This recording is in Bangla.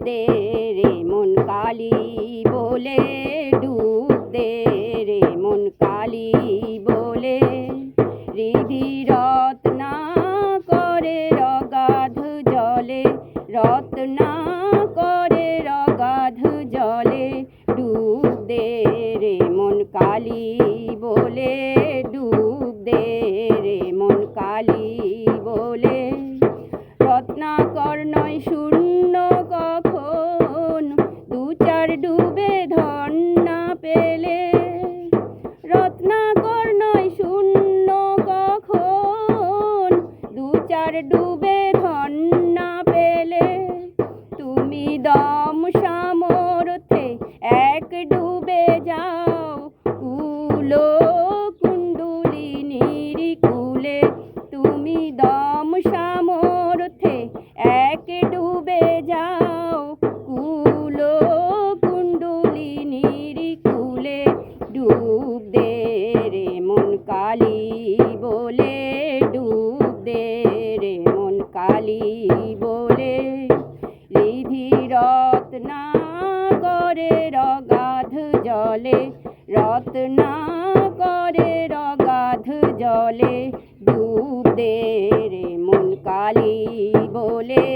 দে রে মন কালী বলে, ডুব দে রে মন কালী বলে। রিধি রত্না করে অগাধ জলে, রত্না করে অগাধ জলে। ডুব দে রে মন কালী বলে, ডুব দে রে মন কালী বলে। রত্নাকর নয় শূন্য কখন, দু চার ডুবে ধন না পেলে। রত্নাকর নয় শূন্য কখন, দু চার ডুবে ধন না পেলে। তুমি দম সামর্থ্যে এক ডুবে যাও, কুলো কুণ্ডলিনীর কুলে। তুমি দম সামর্থ্যে এক ডুবে যাও, কুলো কুণ্ডলিনীর কুলে। ডুব দে রে মন কালী বলে, ডুব দে রে মন কালী বলে। রিধি রত্না করে অগাধ জলে, রত্না করে অগাধ জলে। ডুব দে রে মন কালী বলে।